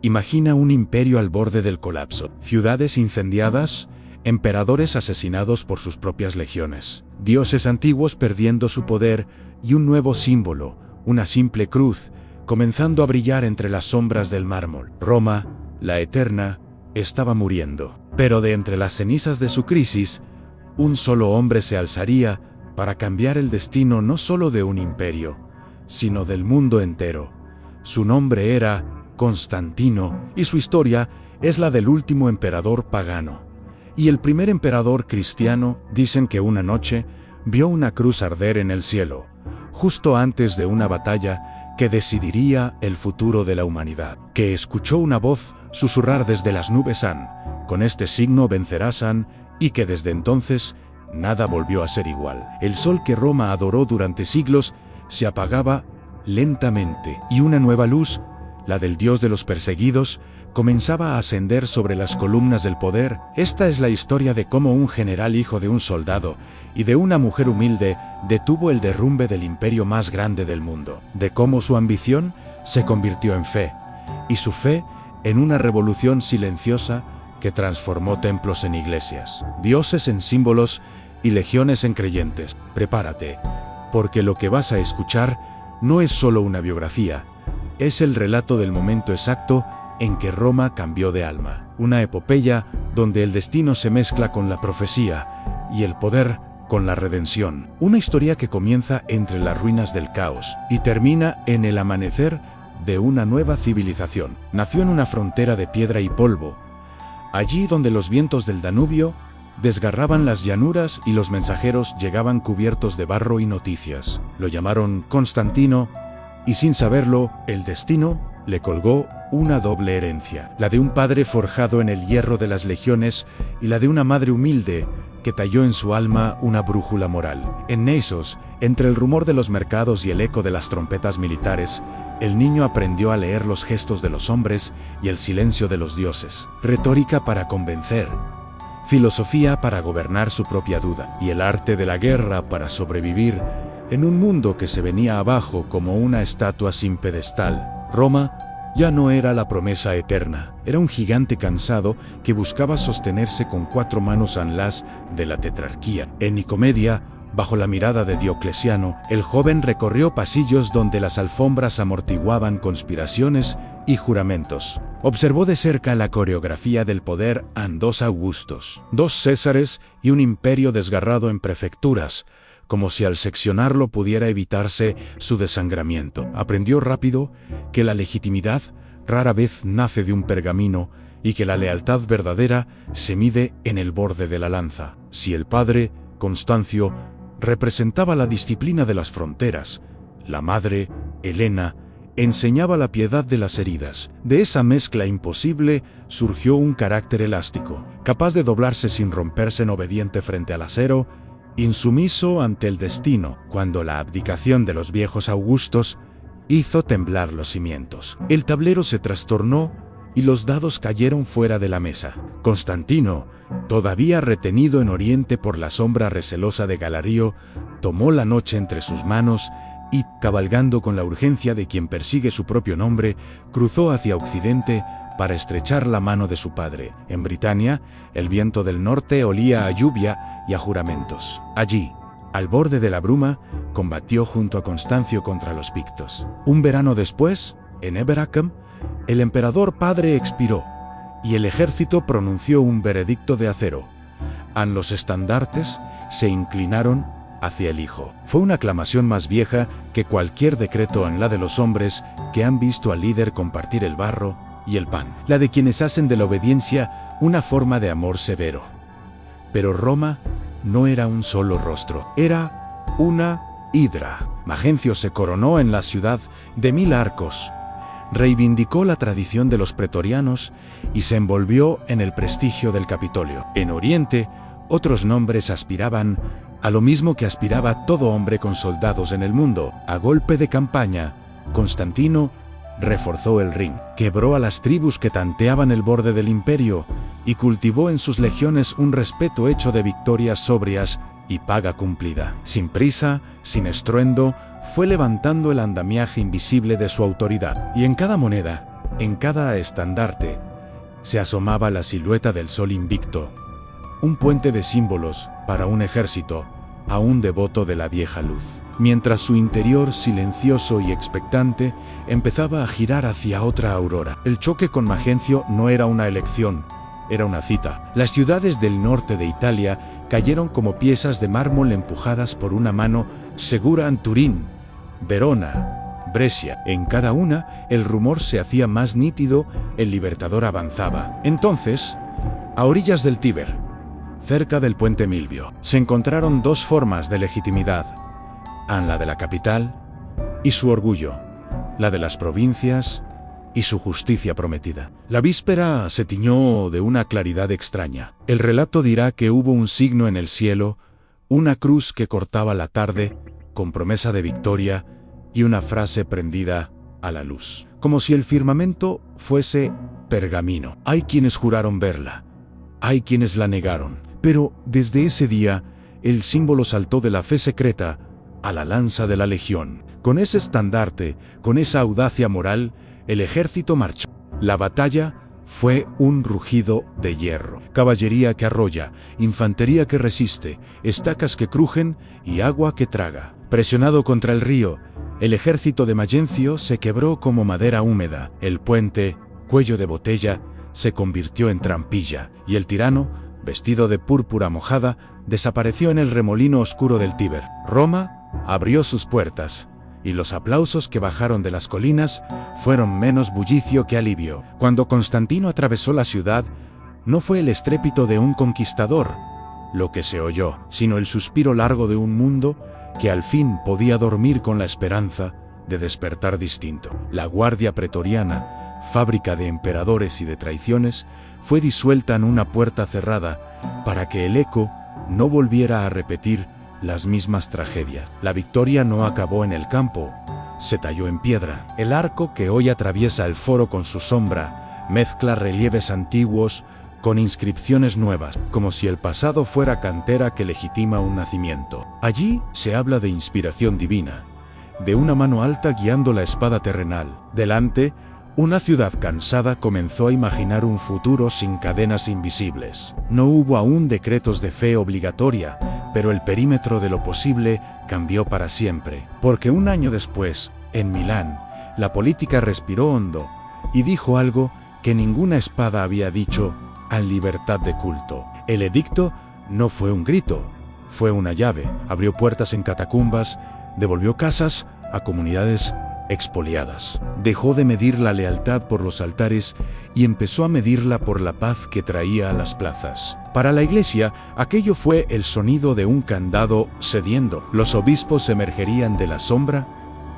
Imagina un imperio al borde del colapso, ciudades incendiadas, emperadores asesinados por sus propias legiones, dioses antiguos perdiendo su poder y un nuevo símbolo, una simple cruz, comenzando a brillar entre las sombras del mármol. Roma, la eterna, estaba muriendo. Pero de entre las cenizas de su crisis, un solo hombre se alzaría para cambiar el destino no solo de un imperio, sino del mundo entero. Su nombre era Constantino, y su historia es la del último emperador pagano. Y el primer emperador cristiano, dicen que una noche vio una cruz arder en el cielo, justo antes de una batalla que decidiría el futuro de la humanidad. Que escuchó una voz susurrar desde las nubes: con este signo vencerás, y que desde entonces nada volvió a ser igual. El sol que Roma adoró durante siglos se apagaba lentamente, y una nueva luz, la del Dios de los perseguidos, comenzaba a ascender sobre las columnas del poder. Esta es la historia de cómo un general, hijo de un soldado y de una mujer humilde, detuvo el derrumbe del imperio más grande del mundo. De cómo su ambición se convirtió en fe, y su fe en una revolución silenciosa que transformó templos en iglesias, dioses en símbolos y legiones en creyentes. Prepárate, porque lo que vas a escuchar no es solo una biografía, es el relato del momento exacto en que Roma cambió de alma. Una epopeya donde el destino se mezcla con la profecía y el poder con la redención. Una historia que comienza entre las ruinas del caos y termina en el amanecer de una nueva civilización. Nació en una frontera de piedra y polvo, allí donde los vientos del Danubio desgarraban las llanuras y los mensajeros llegaban cubiertos de barro y noticias. Lo llamaron Constantino, y sin saberlo, el destino le colgó una doble herencia: la de un padre forjado en el hierro de las legiones y la de una madre humilde que talló en su alma una brújula moral. En Naissos, entre el rumor de los mercados y el eco de las trompetas militares, el niño aprendió a leer los gestos de los hombres y el silencio de los dioses. Retórica para convencer, filosofía para gobernar su propia duda, y el arte de la guerra para sobrevivir en un mundo que se venía abajo como una estatua sin pedestal. Roma ya no era la promesa eterna, era un gigante cansado que buscaba sostenerse con 4 manos en las de la tetrarquía. En Nicomedia, bajo la mirada de Diocleciano, el joven recorrió pasillos donde las alfombras amortiguaban conspiraciones y juramentos. Observó de cerca la coreografía del poder en 2 Augustos, 2 Césares y un imperio desgarrado en prefecturas, como si al seccionarlo pudiera evitarse su desangramiento. Aprendió rápido que la legitimidad rara vez nace de un pergamino y que la lealtad verdadera se mide en el borde de la lanza. Si el padre, Constancio, representaba la disciplina de las fronteras, la madre, Helena, enseñaba la piedad de las heridas. De esa mezcla imposible surgió un carácter elástico, capaz de doblarse sin romperse en obediente frente al acero, insumiso ante el destino, cuando la abdicación de los viejos Augustos hizo temblar los cimientos. El tablero se trastornó y los dados cayeron fuera de la mesa. Constantino, todavía retenido en Oriente por la sombra recelosa de Galario, tomó la noche entre sus manos y, cabalgando con la urgencia de quien persigue su propio nombre, cruzó hacia Occidente para estrechar la mano de su padre. En Britania, el viento del norte olía a lluvia y a juramentos. Allí, al borde de la bruma, combatió junto a Constancio contra los pictos. Un verano después, en Eberacum, el emperador padre expiró, y el ejército pronunció un veredicto de acero. Los estandartes se inclinaron hacia el hijo. Fue una aclamación más vieja que cualquier decreto en la de los hombres que han visto al líder compartir el barro y el pan, la de quienes hacen de la obediencia una forma de amor severo. Pero Roma no era un solo rostro, era una hidra. Magencio se coronó en la ciudad de 1000 arcos, reivindicó la tradición de los pretorianos y se envolvió en el prestigio del Capitolio. En Oriente, otros nombres aspiraban a lo mismo que aspiraba todo hombre con soldados en el mundo. A golpe de campaña, Constantino reforzó el ring, quebró a las tribus que tanteaban el borde del imperio y cultivó en sus legiones un respeto hecho de victorias sobrias y paga cumplida. Sin prisa, sin estruendo, fue levantando el andamiaje invisible de su autoridad, y en cada moneda, En cada estandarte se asomaba la silueta del sol invicto, un puente de símbolos para un ejército aún devoto de la vieja luz. Mientras su interior, silencioso y expectante, empezaba a girar hacia otra aurora. El choque con Magencio no era una elección, era una cita. Las ciudades del norte de Italia cayeron como piezas de mármol empujadas por una mano segura en Turín, Verona, Brescia. En cada una, el rumor se hacía más nítido, el libertador avanzaba. Entonces, a orillas del Tíber, cerca del puente Milvio, se encontraron dos formas de legitimidad: la de la capital y su orgullo, la de las provincias y su justicia prometida. La víspera se tiñó de una claridad extraña. El relato dirá que hubo un signo en el cielo, una cruz que cortaba la tarde, con promesa de victoria, y una frase prendida a la luz, como si el firmamento fuese pergamino. Hay quienes juraron verla, hay quienes la negaron, pero desde ese día el símbolo saltó de la fe secreta a la lanza de la legión. Con ese estandarte, con esa audacia moral, el ejército marchó. La batalla fue un rugido de hierro. Caballería que arrolla, infantería que resiste, estacas que crujen y agua que traga. Presionado contra el río, el ejército de Magencio se quebró como madera húmeda. El puente, cuello de botella, se convirtió en trampilla, y el tirano, vestido de púrpura mojada, desapareció en el remolino oscuro del Tíber. Roma abrió sus puertas, y los aplausos que bajaron de las colinas fueron menos bullicio que alivio. Cuando Constantino atravesó la ciudad, no fue el estrépito de un conquistador lo que se oyó, sino el suspiro largo de un mundo que al fin podía dormir con la esperanza de despertar distinto. La Guardia Pretoriana, fábrica de emperadores y de traiciones, fue disuelta en una puerta cerrada para que el eco no volviera a repetir las mismas tragedias. La victoria no acabó en el campo, se talló en piedra. El arco que hoy atraviesa el foro con su sombra mezcla relieves antiguos con inscripciones nuevas, como si el pasado fuera cantera que legitima un nacimiento. Allí se habla de inspiración divina, de una mano alta guiando la espada terrenal. Delante, una ciudad cansada comenzó a imaginar un futuro sin cadenas invisibles. No hubo aún decretos de fe obligatoria, pero el perímetro de lo posible cambió para siempre. Porque un año después, en Milán, la política respiró hondo y dijo algo que ninguna espada había dicho: en libertad de culto. El edicto no fue un grito, fue una llave. Abrió puertas en catacumbas, devolvió casas a comunidades expoliadas. Dejó de medir la lealtad por los altares y empezó a medirla por la paz que traía a las plazas. Para la iglesia, aquello fue el sonido de un candado cediendo. Los obispos emergerían de la sombra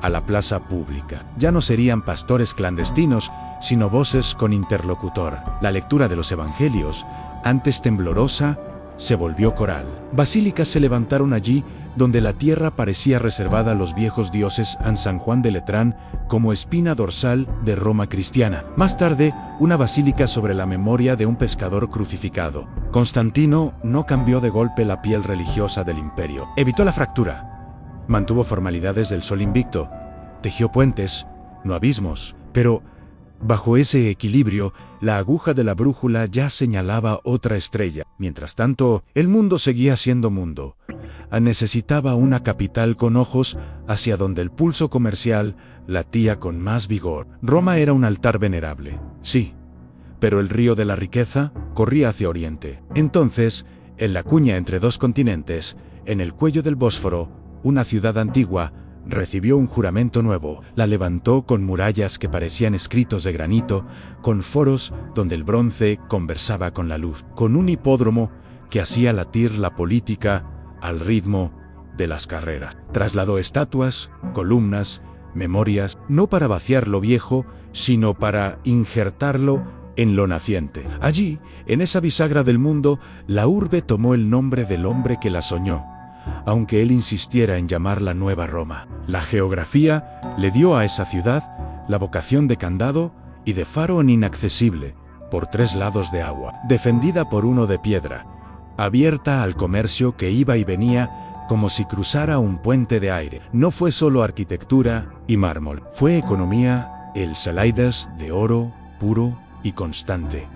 a la plaza pública. Ya no serían pastores clandestinos, sino voces con interlocutor. La lectura de los evangelios, antes temblorosa, se volvió coral. Basílicas se levantaron allí donde la tierra parecía reservada a los viejos dioses en San Juan de Letrán como espina dorsal de Roma cristiana. Más tarde, una basílica sobre la memoria de un pescador crucificado. Constantino no cambió de golpe la piel religiosa del imperio. Evitó la fractura. Mantuvo formalidades del sol invicto. Tejió puentes, no abismos, pero bajo ese equilibrio, la aguja de la brújula ya señalaba otra estrella. Mientras tanto, el mundo seguía siendo mundo. Necesitaba una capital con ojos hacia donde el pulso comercial latía con más vigor. Roma era un altar venerable, sí, pero el río de la riqueza corría hacia oriente. Entonces, en la cuña entre dos continentes, en el cuello del Bósforo, una ciudad antigua recibió un juramento nuevo. La levantó con murallas que parecían escritos de granito, con foros donde el bronce conversaba con la luz, con un hipódromo que hacía latir la política al ritmo de las carreras. Trasladó estatuas, columnas, memorias, no para vaciar lo viejo, sino para injertarlo en lo naciente. Allí, en esa bisagra del mundo, la urbe tomó el nombre del hombre que la soñó, aunque él insistiera en llamarla Nueva Roma. La geografía le dio a esa ciudad la vocación de candado y de faro en inaccesible, por tres lados de agua, defendida por uno de piedra, abierta al comercio que iba y venía como si cruzara un puente de aire. No fue solo arquitectura y mármol, fue economía, el Salaidas de oro, puro y constante,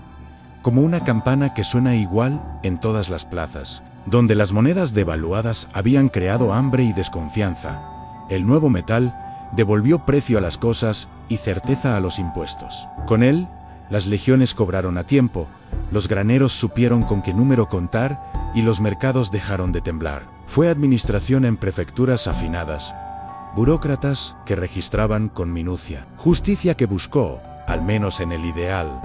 como una campana que suena igual en todas las plazas, donde las monedas devaluadas habían creado hambre y desconfianza. El nuevo metal devolvió precio a las cosas y certeza a los impuestos. Con él, las legiones cobraron a tiempo, los graneros supieron con qué número contar y los mercados dejaron de temblar. Fue administración en prefecturas afinadas, burócratas que registraban con minucia, justicia que buscó, al menos en el ideal,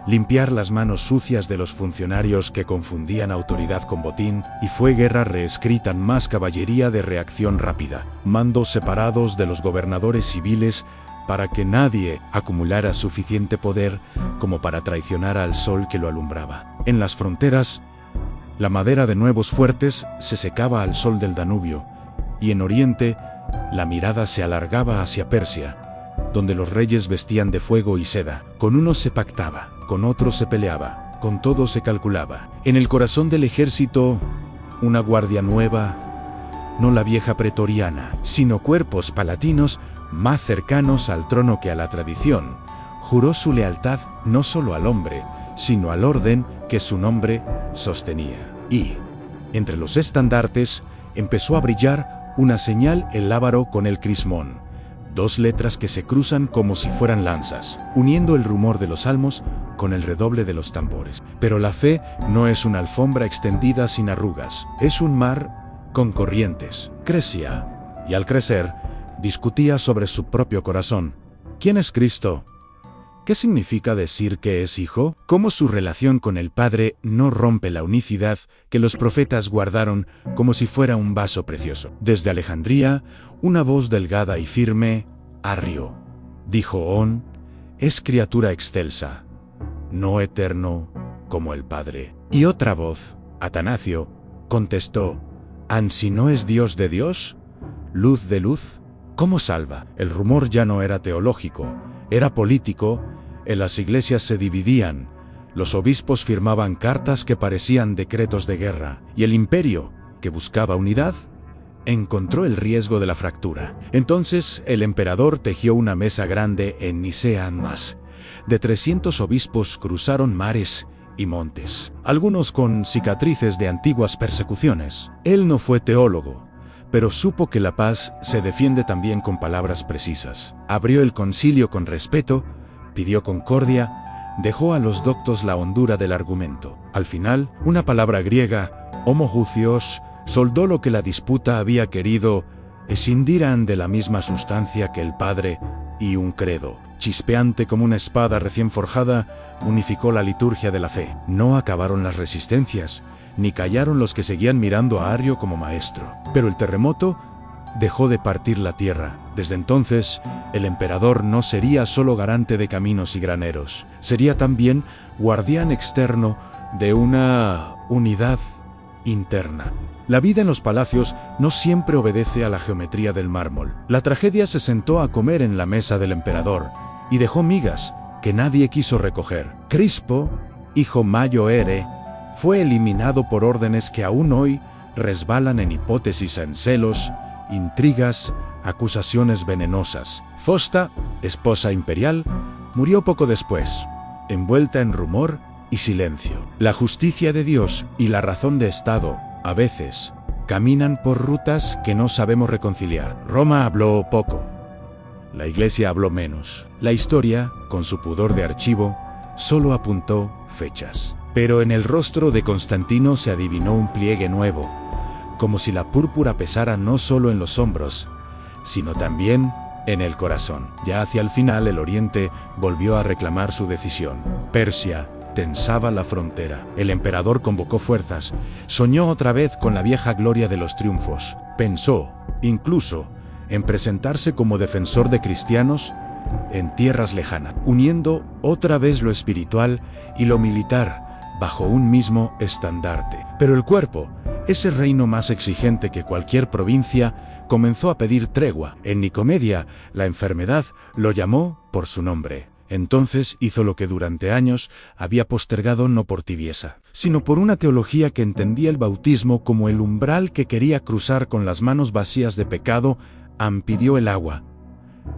limpiar las manos sucias de los funcionarios que confundían autoridad con botín, y fue guerra reescrita en más caballería de reacción rápida, mandos separados de los gobernadores civiles para que nadie acumulara suficiente poder como para traicionar al sol que lo alumbraba. En las fronteras, la madera de nuevos fuertes se secaba al sol del Danubio, y en Oriente, la mirada se alargaba hacia Persia, donde los reyes vestían de fuego y seda. Con unos se pactaba, con otros se peleaba, con todos se calculaba. En el corazón del ejército, una guardia nueva, no la vieja pretoriana, sino cuerpos palatinos más cercanos al trono que a la tradición, juró su lealtad no solo al hombre, sino al orden que su nombre sostenía. Y, entre los estandartes, empezó a brillar una señal el lábaro con el crismón, dos letras que se cruzan como si fueran lanzas, uniendo el rumor de los salmos con el redoble de los tambores. Pero la fe no es una alfombra extendida sin arrugas, es un mar con corrientes. Crecía, y al crecer, discutía sobre su propio corazón. ¿Quién es Cristo? ¿Qué significa decir que es hijo? ¿Cómo su relación con el Padre no rompe la unicidad que los profetas guardaron como si fuera un vaso precioso? Desde Alejandría, una voz delgada y firme, Arrio, dijo On, es criatura excelsa, no eterno como el Padre. Y otra voz, Atanasio, contestó, ¿Ansi no es Dios de Dios? ¿Luz de luz? ¿Cómo salva? El rumor ya no era teológico, era político. En las iglesias se dividían, los obispos firmaban cartas que parecían decretos de guerra, y el imperio, que buscaba unidad, encontró el riesgo de la fractura. Entonces el emperador tejió una mesa grande en Nicea Anmas. De 300 obispos cruzaron mares y montes, algunos con cicatrices de antiguas persecuciones. Él no fue teólogo, pero supo que la paz se defiende también con palabras precisas. Abrió el concilio con respeto, pidió concordia, dejó a los doctos la hondura del argumento. Al final, una palabra griega, homoousios, soldó lo que la disputa había querido, escindirán de la misma sustancia que el Padre, y un credo, chispeante como una espada recién forjada, unificó la liturgia de la fe. No acabaron las resistencias, ni callaron los que seguían mirando a Arrio como maestro. Pero el terremoto dejó de partir la tierra. Desde entonces, el emperador no sería solo garante de caminos y graneros, sería también guardián externo de una unidad interna. La vida en los palacios no siempre obedece a la geometría del mármol. La tragedia se sentó a comer en la mesa del emperador y dejó migas que nadie quiso recoger. Crispo, hijo Mayo Ere, fue eliminado por órdenes que aún hoy resbalan en hipótesis, en celos, intrigas, acusaciones venenosas. Fosta, esposa imperial, murió poco después, envuelta en rumor y silencio. La justicia de Dios y la razón de Estado, a veces, caminan por rutas que no sabemos reconciliar. Roma habló poco, la Iglesia habló menos. La historia, con su pudor de archivo, solo apuntó fechas. Pero en el rostro de Constantino se adivinó un pliegue nuevo, como si la púrpura pesara no solo en los hombros, sino también en el corazón. Ya hacia el final el Oriente volvió a reclamar su decisión. Persia tensaba la frontera. El emperador convocó fuerzas, soñó otra vez con la vieja gloria de los triunfos. Pensó, incluso, en presentarse como defensor de cristianos en tierras lejanas, uniendo otra vez lo espiritual y lo militar bajo un mismo estandarte. Pero el cuerpo, ese reino más exigente que cualquier provincia, comenzó a pedir tregua. En Nicomedia, la enfermedad lo llamó por su nombre. Entonces hizo lo que durante años había postergado, no por tibieza, sino por una teología que entendía el bautismo como el umbral que quería cruzar con las manos vacías de pecado. Pidió el agua.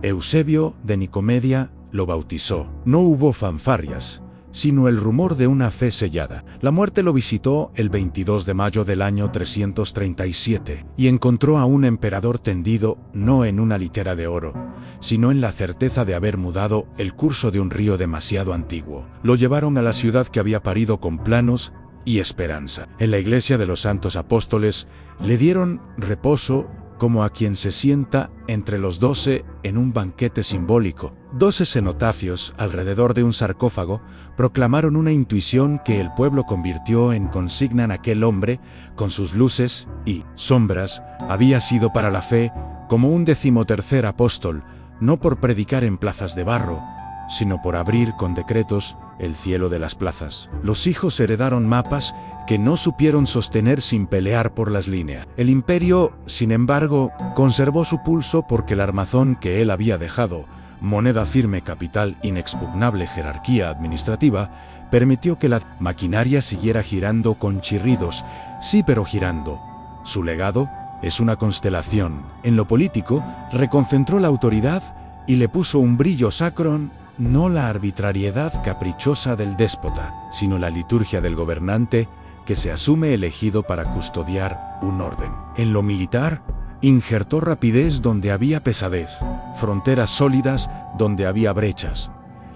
Eusebio de Nicomedia lo bautizó. No hubo fanfarrias, sino el rumor de una fe sellada. La muerte lo visitó el 22 de mayo del año 337 y encontró a un emperador tendido no en una litera de oro, sino en la certeza de haber mudado el curso de un río demasiado antiguo. Lo llevaron a la ciudad que había parido con planos y esperanza. En la iglesia de los santos apóstoles le dieron reposo como a quien se sienta entre los 12 en un banquete simbólico. 12 cenotafios alrededor de un sarcófago proclamaron una intuición que el pueblo convirtió en consigna en aquel hombre, con sus luces y sombras, había sido para la fe como un 13º apóstol, no por predicar en plazas de barro, sino por abrir con decretos el cielo de las plazas. Los hijos heredaron mapas que no supieron sostener sin pelear por las líneas. El imperio, sin embargo, conservó su pulso porque el armazón que él había dejado, moneda firme, capital inexpugnable, jerarquía administrativa, permitió que la maquinaria siguiera girando con chirridos, sí, pero girando. Su legado es una constelación. En lo político, reconcentró la autoridad y le puso un brillo sacro, no la arbitrariedad caprichosa del déspota, sino la liturgia del gobernante que se asume elegido para custodiar un orden. En lo militar, injertó rapidez donde había pesadez, fronteras sólidas donde había brechas,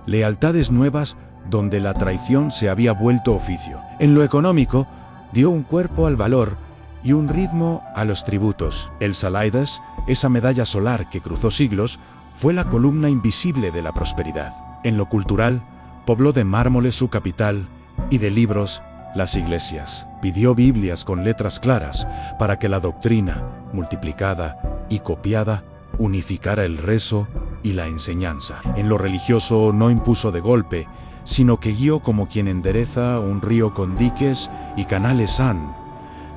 lealtades nuevas donde la traición se había vuelto oficio. En lo económico, dio un cuerpo al valor y un ritmo a los tributos. El Salaidas, esa medalla solar que cruzó siglos, fue la columna invisible de la prosperidad. En lo cultural, pobló de mármoles su capital y de libros las iglesias. Pidió Biblias con letras claras para que la doctrina, multiplicada y copiada, unificara el rezo y la enseñanza. En lo religioso no impuso de golpe, sino que guió como quien endereza un río con diques y canales san,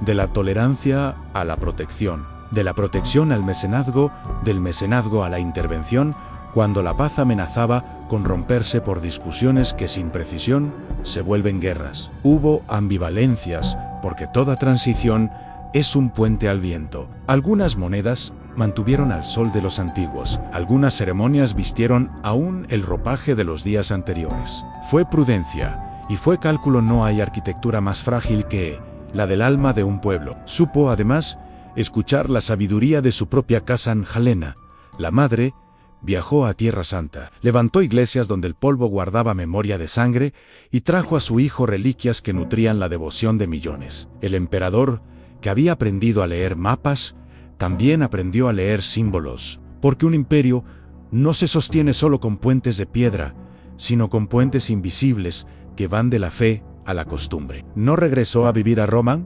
de la tolerancia a la protección. De la protección al mecenazgo, del mecenazgo a la intervención, cuando la paz amenazaba con romperse por discusiones que sin precisión se vuelven guerras. Hubo ambivalencias, porque toda transición es un puente al viento. Algunas monedas mantuvieron al sol de los antiguos, algunas ceremonias vistieron aún el ropaje de los días anteriores. Fue prudencia y fue cálculo. No hay arquitectura más frágil que la del alma de un pueblo. Supo, además, escuchar la sabiduría de su propia casa en Jalena. La madre viajó a Tierra Santa, levantó iglesias donde el polvo guardaba memoria de sangre y trajo a su hijo reliquias que nutrían la devoción de millones. El emperador, que había aprendido a leer mapas, también aprendió a leer símbolos, porque un imperio no se sostiene solo con puentes de piedra, sino con puentes invisibles que van de la fe a la costumbre. No regresó a vivir a Roma,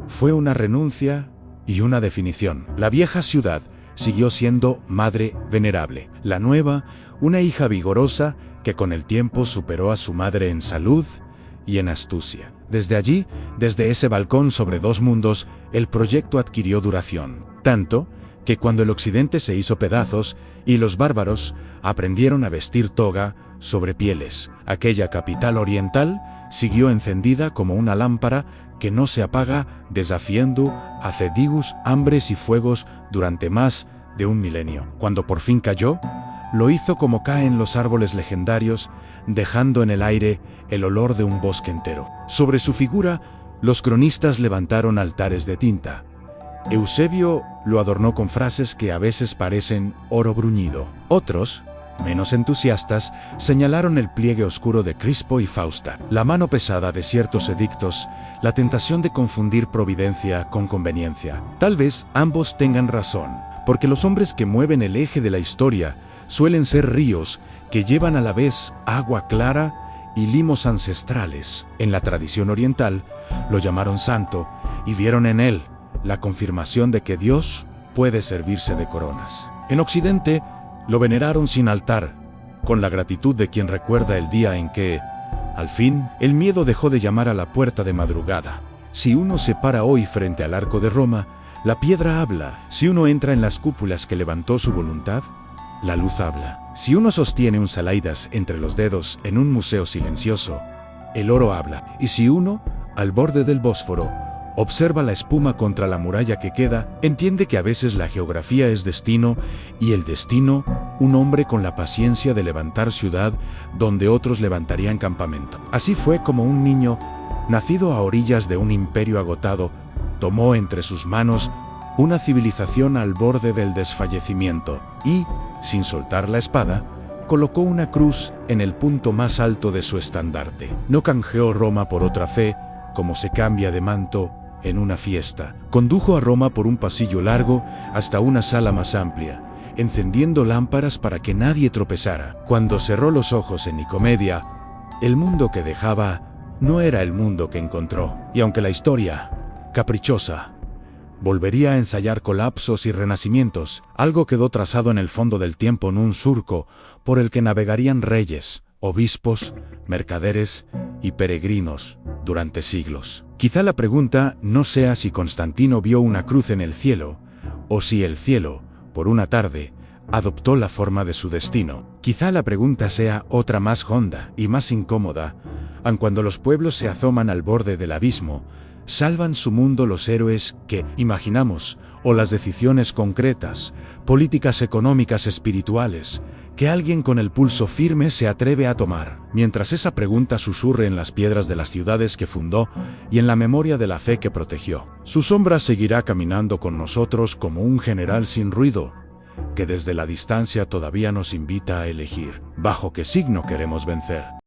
fue una renuncia y una definición. La vieja ciudad siguió siendo madre venerable. La nueva, una hija vigorosa que con el tiempo superó a su madre en salud y en astucia. Desde allí, desde ese balcón sobre dos mundos, el proyecto adquirió duración. Tanto que cuando el occidente se hizo pedazos y los bárbaros aprendieron a vestir toga sobre pieles, aquella capital oriental siguió encendida como una lámpara que no se apaga, desafiando a cedigus, hambres y fuegos durante más de un milenio. Cuando por fin cayó, lo hizo como caen los árboles legendarios, dejando en el aire el olor de un bosque entero. Sobre su figura, los cronistas levantaron altares de tinta. Eusebio lo adornó con frases que a veces parecen oro bruñido. Otros, menos entusiastas, señalaron el pliegue oscuro de Crispo y Fausta, la mano pesada de ciertos edictos, la tentación de confundir providencia con conveniencia. Tal vez ambos tengan razón, porque los hombres que mueven el eje de la historia suelen ser ríos que llevan a la vez agua clara y limos ancestrales. En la tradición oriental lo llamaron santo y vieron en él la confirmación de que Dios puede servirse de coronas. En Occidente lo veneraron sin altar, con la gratitud de quien recuerda el día en que, al fin, el miedo dejó de llamar a la puerta de madrugada. Si uno se para hoy frente al arco de Roma, la piedra habla. Si uno entra en las cúpulas que levantó su voluntad, la luz habla. Si uno sostiene un Salaidas entre los dedos en un museo silencioso, el oro habla. Y si uno, al borde del Bósforo, Observa la espuma contra la muralla que queda, entiende que a veces la geografía es destino, y el destino, un hombre con la paciencia de levantar ciudad donde otros levantarían campamento. Así fue como un niño, nacido a orillas de un imperio agotado, tomó entre sus manos una civilización al borde del desfallecimiento y, sin soltar la espada, colocó una cruz en el punto más alto de su estandarte. No canjeó Roma por otra fe, como se cambia de manto en una fiesta. Condujo a Roma por un pasillo largo hasta una sala más amplia, encendiendo lámparas para que nadie tropezara. Cuando cerró los ojos en Nicomedia, el mundo que dejaba no era el mundo que encontró. Y aunque la historia, caprichosa, volvería a ensayar colapsos y renacimientos, algo quedó trazado en el fondo del tiempo en un surco por el que navegarían reyes, obispos, mercaderes y peregrinos durante siglos. Quizá la pregunta no sea si Constantino vio una cruz en el cielo, o si el cielo, por una tarde, adoptó la forma de su destino. Quizá la pregunta sea otra más honda y más incómoda, aun cuando los pueblos se asoman al borde del abismo, ¿salvan su mundo los héroes que imaginamos, o las decisiones concretas, políticas económicas espirituales, que alguien con el pulso firme se atreve a tomar? Mientras esa pregunta susurre en las piedras de las ciudades que fundó y en la memoria de la fe que protegió, su sombra seguirá caminando con nosotros como un general sin ruido, que desde la distancia todavía nos invita a elegir, ¿bajo qué signo queremos vencer?